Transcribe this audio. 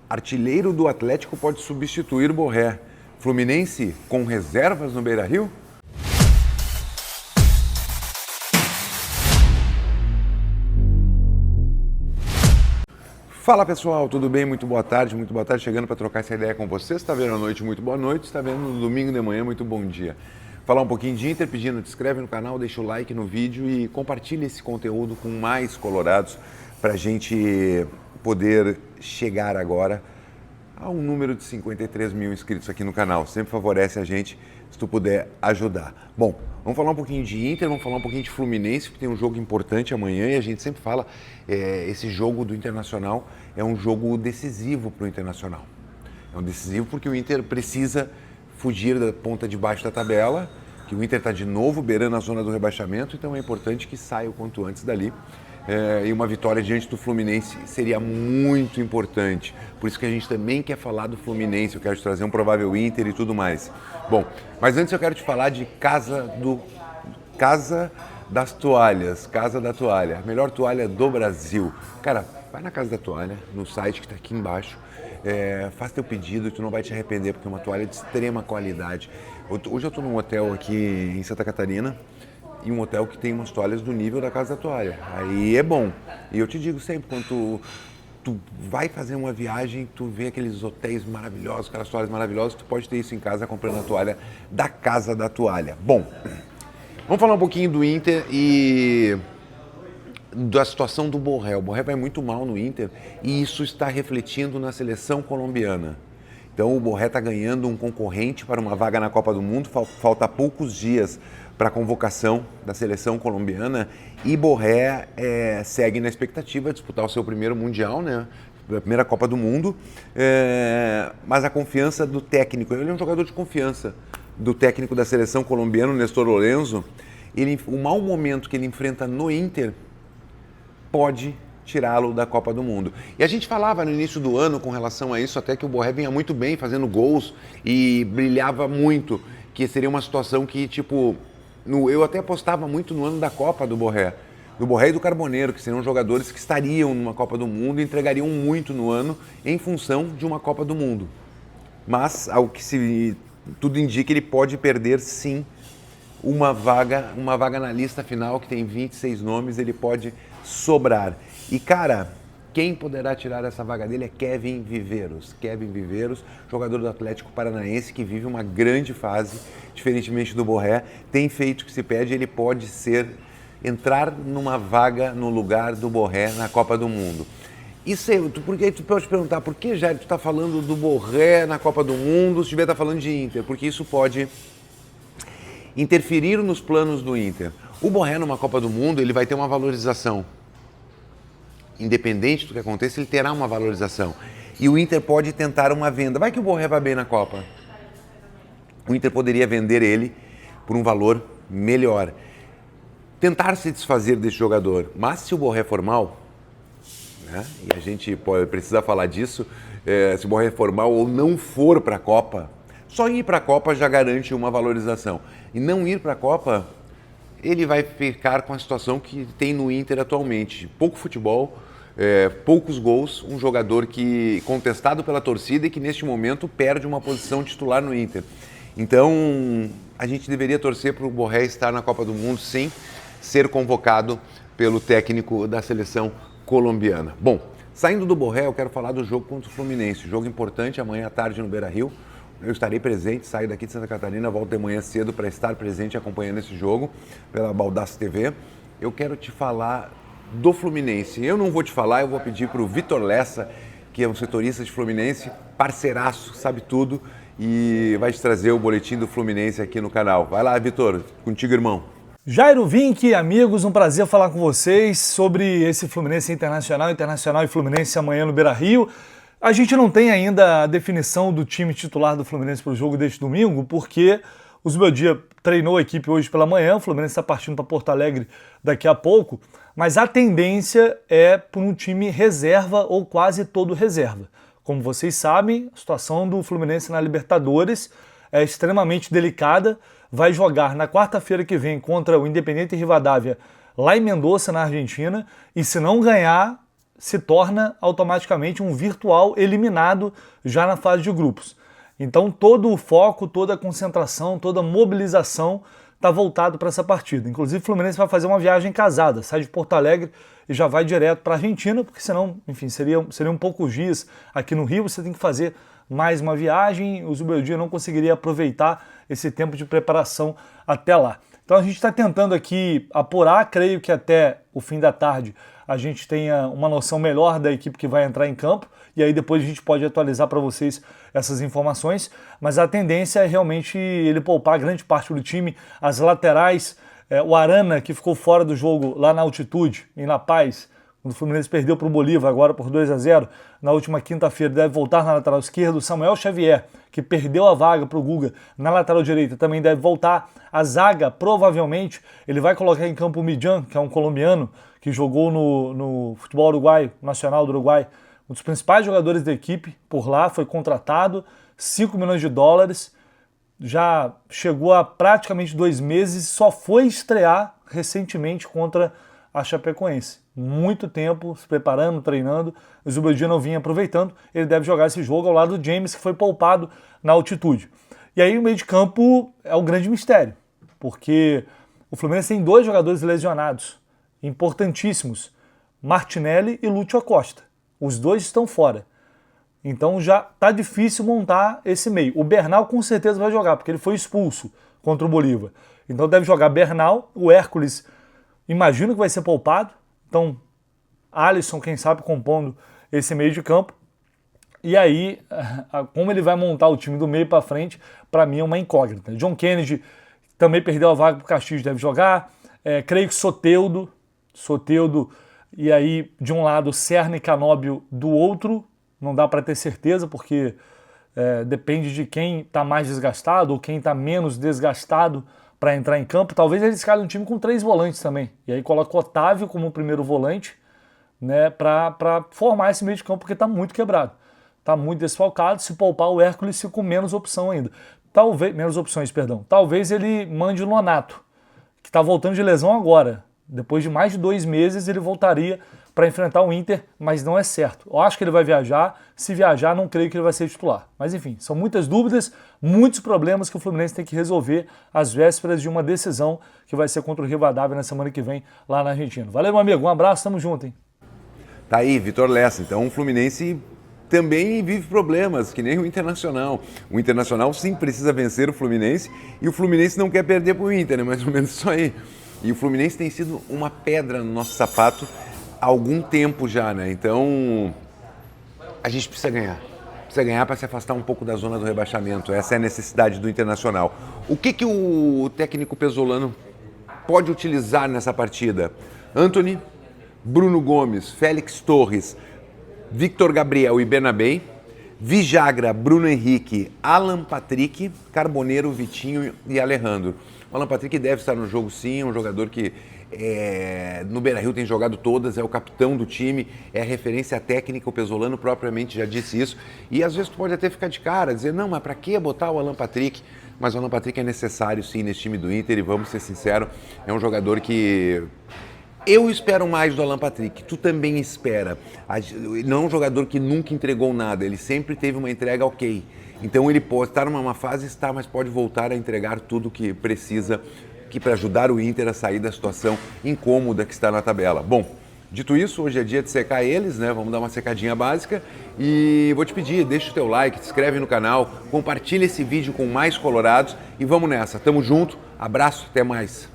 Artilheiro do Atlético pode substituir Borré. Fluminense com reservas no Beira-Rio? Fala pessoal, tudo bem? Muito boa tarde, chegando para trocar essa ideia com vocês. Está vendo à noite, muito boa noite, está vendo no domingo de manhã, muito bom dia. Falar um pouquinho de Inter, pedindo, te inscreve no canal, deixa o like no vídeo e compartilha esse conteúdo com mais colorados para a gente poder chegar agora a um número de 53 mil inscritos aqui no canal. Sempre favorece a gente se tu puder ajudar. Bom, vamos falar um pouquinho de Inter, vamos falar um pouquinho de Fluminense, que tem um jogo importante amanhã e a gente sempre fala, esse jogo do Internacional é um jogo decisivo para o Internacional. É um decisivo porque o Inter precisa fugir da ponta de baixo da tabela, que o Inter está de novo beirando a zona do rebaixamento, então é importante que saia o quanto antes dali. E uma vitória diante do Fluminense seria muito importante. Por isso que a gente também quer falar do Fluminense, eu quero te trazer um provável Inter e tudo mais. Bom, mas antes eu quero te falar de Casa das Toalhas, Casa da Toalha, a melhor toalha do Brasil. Cara, vai na Casa da Toalha, no site que está aqui embaixo, faz teu pedido e tu não vai te arrepender, porque é uma toalha de extrema qualidade. Hoje eu estou num hotel aqui em Santa Catarina, e um hotel que tem umas toalhas do nível da Casa da Toalha. Aí é bom. E eu te digo sempre, quando tu vai fazer uma viagem, tu vê aqueles hotéis maravilhosos, aquelas toalhas maravilhosas, tu pode ter isso em casa comprando a toalha da Casa da Toalha. Bom, vamos falar um pouquinho do Inter e da situação do Borré. O Borré vai muito mal no Inter e isso está refletindo na seleção colombiana. Então o Borré está ganhando um concorrente para uma vaga na Copa do Mundo, falta poucos dias para a convocação da seleção colombiana e Borré segue na expectativa de disputar o seu primeiro Mundial, né? A primeira Copa do Mundo, mas a confiança do técnico, ele é um jogador de confiança do técnico da seleção colombiana, Néstor Lorenzo, o mau momento que ele enfrenta no Inter pode tirá-lo da Copa do Mundo. E a gente falava no início do ano com relação a isso, até que o Borré vinha muito bem fazendo gols e brilhava muito, que seria uma situação que, tipo, eu até apostava muito no ano da Copa do Borré e do Carboneiro, que seriam jogadores que estariam numa Copa do Mundo e entregariam muito no ano em função de uma Copa do Mundo. Mas, ao que tudo indica, ele pode perder sim uma vaga na lista final, que tem 26 nomes, ele pode sobrar. E, cara, quem poderá tirar essa vaga dele é Kevin Viveiros. Kevin Viveiros, jogador do Atlético Paranaense, que vive uma grande fase, diferentemente do Borré, tem feito o que se pede, ele pode entrar numa vaga no lugar do Borré na Copa do Mundo. Isso aí, porque tu pode perguntar, por que já tu está falando do Borré na Copa do Mundo se tiver estar falando de Inter? Porque isso pode interferir nos planos do Inter. O Borré numa Copa do Mundo, ele vai ter uma valorização. Independente do que aconteça, ele terá uma valorização. E o Inter pode tentar uma venda. Vai que o Borré vai bem na Copa. O Inter poderia vender ele por um valor melhor. Tentar se desfazer desse jogador. Mas se o Borré for mal, né, e a gente precisa falar disso, se o Borré for mal ou não for para a Copa, só ir para a Copa já garante uma valorização. E não ir para a Copa, ele vai ficar com a situação que tem no Inter atualmente. Pouco futebol, poucos gols, um jogador que contestado pela torcida e que neste momento perde uma posição titular no Inter. Então, a gente deveria torcer para o Borré estar na Copa do Mundo, sim, ser convocado pelo técnico da seleção colombiana. Bom, saindo do Borré, eu quero falar do jogo contra o Fluminense. Jogo importante amanhã à tarde no Beira-Rio. Eu estarei presente, saio daqui de Santa Catarina, volto de manhã cedo para estar presente acompanhando esse jogo pela Baldaço TV. Eu quero te falar do Fluminense. Eu não vou te falar, eu vou pedir para o Vitor Lessa, que é um setorista de Fluminense, parceiraço, sabe tudo, e vai te trazer o boletim do Fluminense aqui no canal. Vai lá, Vitor, contigo, irmão. Jairo Vinck, amigos, um prazer falar com vocês sobre esse Fluminense Internacional e Fluminense amanhã no Beira-Rio. A gente não tem ainda a definição do time titular do Fluminense para o jogo deste domingo, porque o Zubeldia treinou a equipe hoje pela manhã, o Fluminense está partindo para Porto Alegre daqui a pouco, mas a tendência é por um time reserva ou quase todo reserva. Como vocês sabem, a situação do Fluminense na Libertadores é extremamente delicada, vai jogar na quarta-feira que vem contra o Independiente Rivadavia lá em Mendoza, na Argentina, e se não ganhar, se torna automaticamente um virtual eliminado já na fase de grupos. Então todo o foco, toda a concentração, toda a mobilização está voltado para essa partida. Inclusive o Fluminense vai fazer uma viagem casada, sai de Porto Alegre e já vai direto para a Argentina, porque senão, enfim, seriam poucos dias aqui no Rio, você tem que fazer mais uma viagem, o Zubeldia não conseguiria aproveitar esse tempo de preparação até lá. Então a gente está tentando aqui apurar, creio que até o fim da tarde a gente tenha uma noção melhor da equipe que vai entrar em campo, e aí depois a gente pode atualizar para vocês essas informações, mas a tendência é realmente ele poupar grande parte do time, as laterais, o Arana, que ficou fora do jogo lá na altitude, em La Paz, quando o Fluminense perdeu para o Bolívar agora por 2-0, na última quinta-feira, deve voltar na lateral esquerda. O Samuel Xavier, que perdeu a vaga para o Guga na lateral direita, também deve voltar. A zaga, provavelmente, ele vai colocar em campo o Midjan, que é um colombiano, que jogou no futebol uruguaio, nacional do Uruguai, um dos principais jogadores da equipe por lá, foi contratado, 5 milhões de dólares, já chegou a praticamente 2 meses, só foi estrear recentemente contra a Chapecoense. Muito tempo se preparando, treinando, o Zubeldia não vinha aproveitando, ele deve jogar esse jogo ao lado do James, que foi poupado na altitude. E aí o meio de campo é o grande mistério, porque o Fluminense tem 2 jogadores lesionados, importantíssimos, Martinelli e Lúcio Acosta. Os 2 estão fora. Então já tá difícil montar esse meio. O Bernal com certeza vai jogar, porque ele foi expulso contra o Bolívar. Então deve jogar Bernal, o Hércules imagino que vai ser poupado. Então Alisson, quem sabe, compondo esse meio de campo. E aí, como ele vai montar o time do meio para frente, para mim é uma incógnita. John Kennedy também perdeu a vaga para o Castilho, deve jogar. Creio que Soteldo, e aí de um lado Serna e Canóbio do outro, não dá para ter certeza, porque depende de quem está mais desgastado ou quem está menos desgastado para entrar em campo. Talvez ele escale um time com 3 volantes também, e aí coloca o Otávio como primeiro volante, né, para formar esse meio de campo, porque está muito quebrado, está muito desfalcado. Se poupar o Hércules, fica com menos opção ainda. Menos opções, perdão. Talvez ele mande o Nonato, que está voltando de lesão agora. Depois de mais de 2 meses ele voltaria para enfrentar o Inter, mas não é certo. Eu acho que ele vai viajar, se viajar não creio que ele vai ser titular. Mas enfim, são muitas dúvidas, muitos problemas que o Fluminense tem que resolver às vésperas de uma decisão que vai ser contra o Rivadavia na semana que vem lá na Argentina. Valeu, meu amigo, um abraço, tamo junto, hein? Tá aí, Vitor Lessa. Então o Fluminense também vive problemas, que nem o Internacional. O Internacional sim precisa vencer o Fluminense e o Fluminense não quer perder para o Inter, né? Mais ou menos isso aí. E o Fluminense tem sido uma pedra no nosso sapato há algum tempo já, né? Então a gente precisa ganhar. Precisa ganhar para se afastar um pouco da zona do rebaixamento. Essa é a necessidade do Internacional. O que o técnico pesolano pode utilizar nessa partida? Antony, Bruno Gomes, Félix Torres, Victor Gabriel e Bernabei, Vijagra, Bruno Henrique, Alan Patrick, Carboneiro, Vitinho e Alejandro. O Alan Patrick deve estar no jogo sim, é um jogador que no Beira-Rio tem jogado todas, é o capitão do time, é a referência técnica, o pesolano propriamente já disse isso. E às vezes tu pode até ficar de cara, dizer, não, mas para que botar o Alan Patrick? Mas o Alan Patrick é necessário sim nesse time do Inter e vamos ser sinceros, é um jogador que... Eu espero mais do Alan Patrick, tu também espera. Não é um jogador que nunca entregou nada, ele sempre teve uma entrega ok. Então ele pode estar numa fase, mas pode voltar a entregar tudo que precisa para ajudar o Inter a sair da situação incômoda que está na tabela. Bom, dito isso, hoje é dia de secar eles, né? Vamos dar uma secadinha básica e vou te pedir, deixa o teu like, te inscreve no canal, compartilha esse vídeo com mais colorados e vamos nessa. Tamo junto, abraço, até mais.